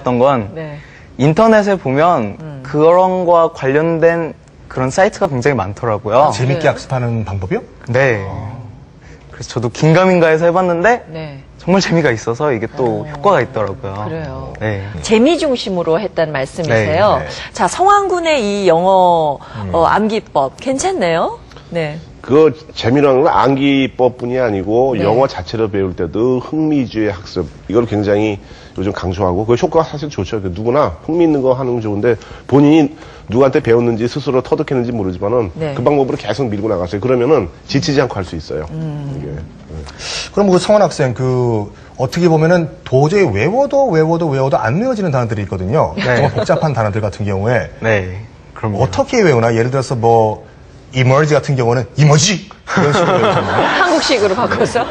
좋았던 건 네. 인터넷에 보면 그런 거와 관련된 그런 사이트가 굉장히 많더라고요. 재밌게 학습하는 방법이요? 네. 그래서 저도 긴가민가해서 해봤는데 네. 정말 재미가 있어서 이게 또 효과가 있더라고요. 그래요. 네. 재미 중심으로 했다는 말씀이세요. 네, 네. 자, 성환군의 이 영어 암기법 괜찮네요. 네. 그 재미라는 건 암기법뿐이 아니고 영어 자체를 배울 때도 흥미주의 학습 이걸 굉장히 요즘 강조하고 그 효과가 사실 좋죠. 누구나 흥미있는 거 하는 건 좋은데 본인이 누구한테 배웠는지 스스로 터득했는지 모르지만은 그 방법으로 계속 밀고 나갔어요. 그러면은 지치지 않고 할 수 있어요. 이게. 그럼 그 성환 학생 어떻게 보면은 도저히 외워도 안 외워지는 단어들이 있거든요. 정말 복잡한 단어들 같은 경우에 네. 그럼 어떻게 외우나? 예를 들어서 뭐 이머지 같은 경우는 이머지 이런 식으로 외우잖아요. 한국식으로 바꿔서.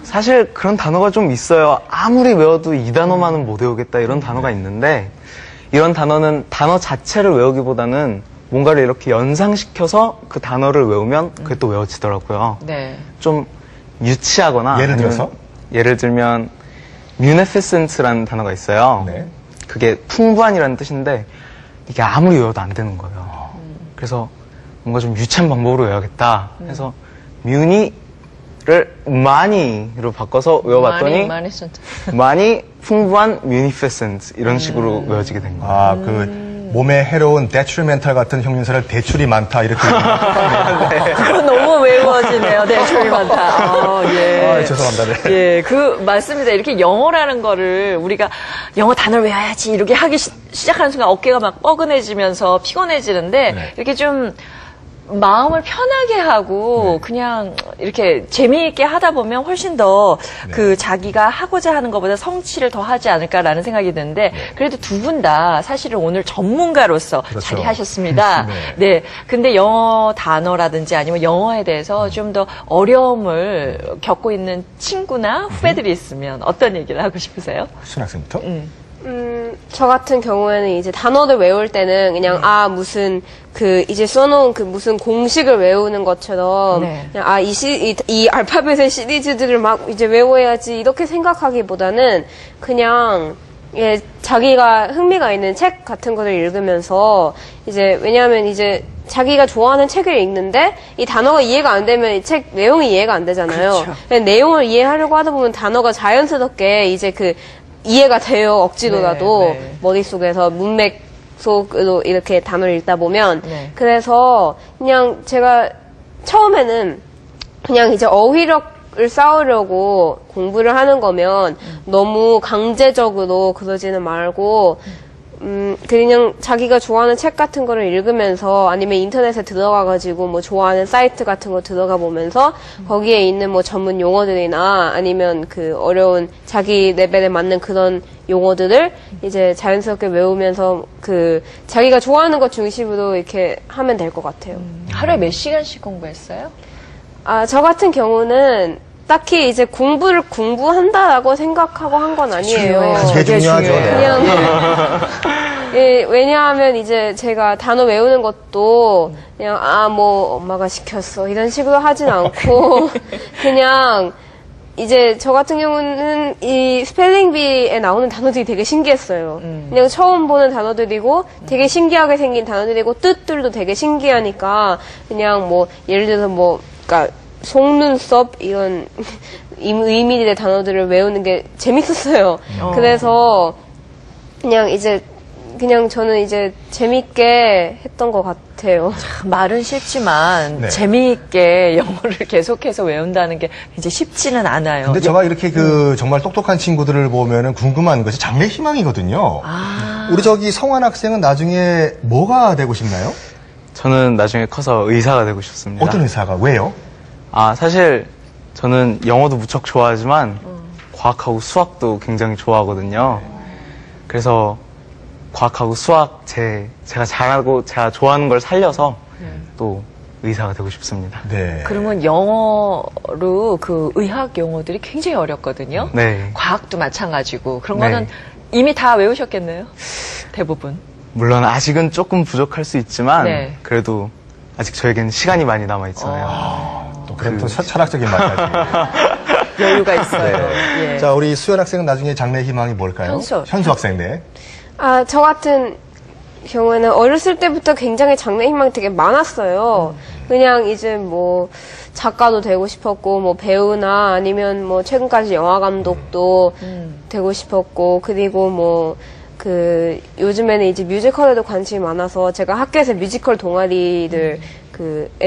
사실 그런 단어가 좀 있어요. 아무리 외워도 이 단어만은 못 외우겠다 이런 단어가 있는데 이런 단어는 단어 자체를 외우기보다는 뭔가를 이렇게 연상시켜서 그 단어를 외우면 그게 또 외워지더라고요. 네. 좀 유치하거나 예를 들어서? 예를 들면 munificent라는 단어가 있어요. 네. 그게 풍부한이라는 뜻인데 이게 아무리 외워도 안 되는 거예요. 그래서 뭔가 좀 유치한 방법으로 외워야겠다 해서 muni를 많이로 바꿔서 외워봤더니 많이 풍부한 munificent 이런 식으로 외워지게 된 거예요. 아, 몸에 해로운 detrimental 같은 형용사를 대출이 많다 이렇게. 그거 너무 외워지네요. 대출이 많다. 예. 죄송합니다. 네. 예, 맞습니다. 이렇게 영어라는 거를 우리가 영어 단어를 외워야지 이렇게 하기 시작하는 순간 어깨가 막 뻐근해지면서 피곤해지는데 이렇게 좀 마음을 편하게 하고 그냥 이렇게 재미있게 하다 보면 훨씬 더 자기가 하고자 하는 것보다 성취를 더 하지 않을까라는 생각이 드는데 그래도 두 분 다 사실은 오늘 전문가로서 자리 하셨습니다. 네. 근데 영어 단어라든지 아니면 영어에 대해서 좀 더 어려움을 겪고 있는 친구나 후배들이 있으면 어떤 얘기를 하고 싶으세요? 순 학생부터? 저 같은 경우에는 이제 단어를 외울 때는 그냥 무슨 이제 써놓은 무슨 공식을 외우는 것처럼 그냥 이 알파벳의 시리즈들을 막 이제 외워야지 이렇게 생각하기보다는 그냥 자기가 흥미가 있는 책 같은 거를 읽으면서 이제 왜냐하면 이제 자기가 좋아하는 책을 읽는데 이 단어가 이해가 안 되면 이 책 내용이 이해가 안 되잖아요. 그렇죠. 내용을 이해하려고 하다 보면 단어가 자연스럽게 이제 이해가 돼요. 억지로라도 머릿속에서 문맥 속으로 이렇게 단어를 읽다 보면 그래서 그냥 제가 처음에는 그냥 이제 어휘력을 쌓으려고 공부를 하는 거면 너무 강제적으로 그러지는 말고 그냥 자기가 좋아하는 책 같은 거를 읽으면서 아니면 인터넷에 들어가가지고 뭐 좋아하는 사이트 같은 거 들어가 보면서 거기에 있는 뭐 전문 용어들이나 아니면 어려운 자기 레벨에 맞는 그런 용어들을 이제 자연스럽게 외우면서 자기가 좋아하는 것 중심으로 이렇게 하면 될 것 같아요. 하루에 몇 시간씩 공부했어요? 저 같은 경우는 딱히 이제 공부를 공부한다라고 생각하고 한 건 아니에요. 그게 중요하죠. 그냥 왜냐하면 이제 제가 단어 외우는 것도 그냥 뭐 엄마가 시켰어 이런 식으로 하진 않고 그냥 이제 저 같은 경우는 이 스펠링비에 나오는 단어들이 되게 신기했어요. 그냥 처음 보는 단어들이고 되게 신기하게 생긴 단어들이고 뜻들도 되게 신기하니까 그냥 뭐 예를 들어서 그러니까 속눈썹 이런 의미들의 단어들을 외우는 게 재밌었어요. 그래서 그냥 저는 이제 재밌게 했던 것 같아요. 말은 쉽지만 재미있게 영어를 계속해서 외운다는 게 이제 쉽지는 않아요. 근데 제가 이렇게 정말 똑똑한 친구들을 보면은 궁금한 것이 장래 희망이거든요. 우리 성환 학생은 나중에 뭐가 되고 싶나요? 저는 나중에 커서 의사가 되고 싶습니다. 어떤 의사가? 왜요? 사실 저는 영어도 무척 좋아하지만 과학하고 수학도 굉장히 좋아하거든요. 그래서 과학하고 수학 제가 잘하고 제가 좋아하는 걸 살려서 또 의사가 되고 싶습니다. 네. 그러면 영어로 의학 용어들이 굉장히 어렵거든요. 네. 과학도 마찬가지고 그런 거는 이미 다 외우셨겠네요. 대부분. 물론 아직은 조금 부족할 수 있지만 그래도 아직 저에게는 시간이 많이 남아 있잖아요. 또 그런 또 철학적인 말까지. 여유가 있어요. 예. 자, 우리 수연 학생은 나중에 장래 희망이 뭘까요? 현수 학생, 네. 저 같은 경우에는 어렸을 때부터 굉장히 장래 희망이 되게 많았어요. 그냥 이제 뭐 작가도 되고 싶었고, 뭐 배우나 아니면 뭐 최근까지 영화 감독도 되고 싶었고, 그리고 뭐 요즘에는 이제 뮤지컬에도 관심이 많아서 제가 학교에서 뮤지컬 동아리를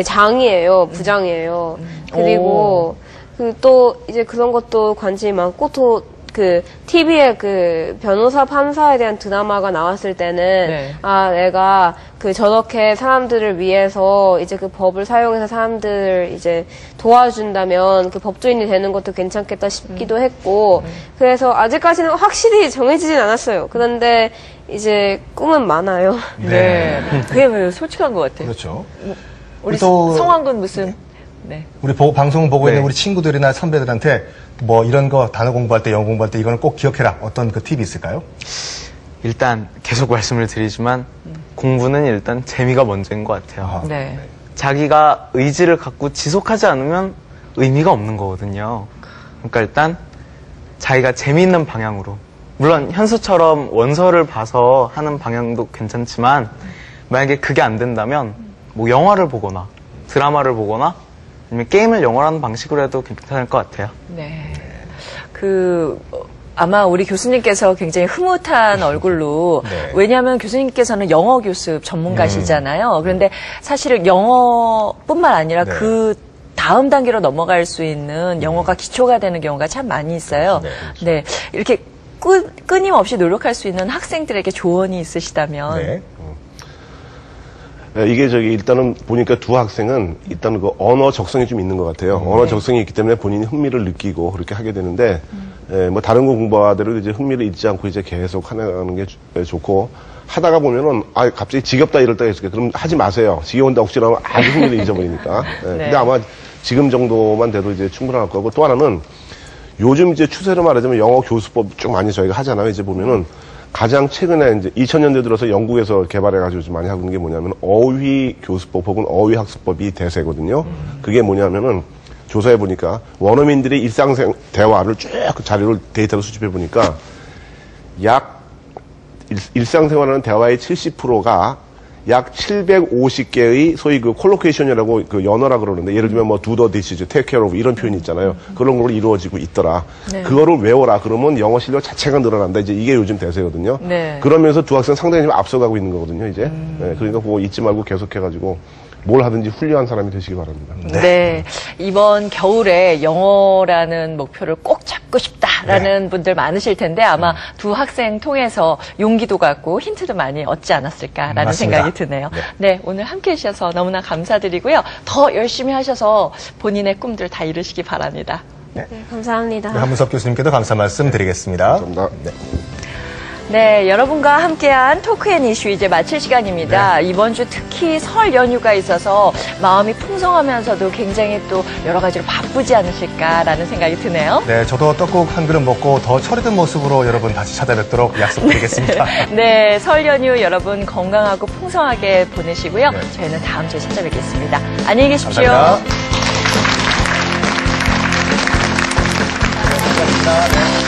장이에요. 부장이에요. 그리고 또 이제 그런 것도 관심이 많고, 또 TV에 변호사 판사에 대한 드라마가 나왔을 때는, 내가 저렇게 사람들을 위해서 이제 법을 사용해서 사람들을 이제 도와준다면 법조인이 되는 것도 괜찮겠다 싶기도 했고, 그래서 아직까지는 확실히 정해지진 않았어요. 그런데 이제 꿈은 많아요. 네. 그게 솔직한 것 같아요. 그렇죠. 우리 성환군 무슨, 우리 방송 보고 있는 우리 친구들이나 선배들한테 뭐 이런 거 단어 공부할 때, 영어 공부할 때 이거는 꼭 기억해라. 어떤 팁이 있을까요? 일단 계속 말씀을 드리지만 공부는 일단 재미가 먼저인 것 같아요. 네. 자기가 의지를 갖고 지속하지 않으면 의미가 없는 거거든요. 그러니까 일단 자기가 재미있는 방향으로, 물론 현수처럼 원서를 봐서 하는 방향도 괜찮지만 만약에 그게 안 된다면 뭐 영화를 보거나 드라마를 보거나 아니면 게임을 영어로 하는 방식으로 해도 괜찮을 것 같아요. 네. 아마 우리 교수님께서 굉장히 흐뭇한 얼굴로, 왜냐하면 교수님께서는 영어 교습 전문가시잖아요. 그런데 사실은 영어뿐만 아니라 다음 단계로 넘어갈 수 있는 영어가 기초가 되는 경우가 참 많이 있어요. 네. 이렇게 끊임없이 노력할 수 있는 학생들에게 조언이 있으시다면. 이게 일단은 보니까 두 학생은 일단 언어 적성이 좀 있는 것 같아요. 언어 적성이 있기 때문에 본인이 흥미를 느끼고 그렇게 하게 되는데, 뭐 다른 거 공부하대로 이제 흥미를 잊지 않고 이제 계속 하는 게 좋고, 하다가 보면은, 갑자기 지겹다 이럴 때가 있을게요. 그럼 하지 마세요. 지겨운다 혹시나 하면 아주 흥미를 잊어버리니까. 근데 아마 지금 정도만 돼도 이제 충분할 거고, 또 하나는 요즘 이제 추세로 말하자면 영어 교수법 쭉 많이 저희가 하잖아요. 이제 보면은 가장 최근에 이제 2000년대 들어서 영국에서 개발해가지고 좀 많이 하고 있는 게 뭐냐면 어휘 교수법 혹은 어휘 학습법이 대세거든요. 그게 뭐냐면은 조사해 보니까 원어민들의 일상생 대화를 쭉 자료를 데이터로 수집해 보니까 약 일상생활하는 대화의 70%가 약 750개의 소위 콜로케이션이라고 연어라 그러는데, 예를 들면 뭐 do the dishes, take care of 이런 표현이 있잖아요. 그런 걸로 이루어지고 있더라. 그거를 외워라. 그러면 영어 실력 자체가 늘어난다. 이제 이게 요즘 대세거든요. 그러면서 두 학생 상당히 좀 앞서가고 있는 거거든요, 이제. 그러니까 그거 잊지 말고 계속해가지고 뭘 하든지 훌륭한 사람이 되시기 바랍니다. 네. 이번 겨울에 영어라는 목표를 꼭 잡고 싶다라는 분들 많으실 텐데 아마 두 학생 통해서 용기도 갖고 힌트도 많이 얻지 않았을까라는 맞습니다. 생각이 드네요. 네. 오늘 함께 해주셔서 너무나 감사드리고요. 더 열심히 하셔서 본인의 꿈들 다 이루시기 바랍니다. 네, 감사합니다. 한문섭 교수님께도 감사 말씀 드리겠습니다. 감사합니다. 네, 여러분과 함께한 토크앤 이슈 이제 마칠 시간입니다. 이번 주 특히 설 연휴가 있어서 마음이 풍성하면서도 굉장히 또 여러 가지로 바쁘지 않으실까라는 생각이 드네요. 네, 저도 떡국 한 그릇 먹고 더 철있은 모습으로 여러분 다시 찾아뵙도록 약속드리겠습니다. 네, 설 연휴 여러분 건강하고 풍성하게 보내시고요. 저희는 다음 주에 찾아뵙겠습니다. 안녕히 계십시오. 감사합니다.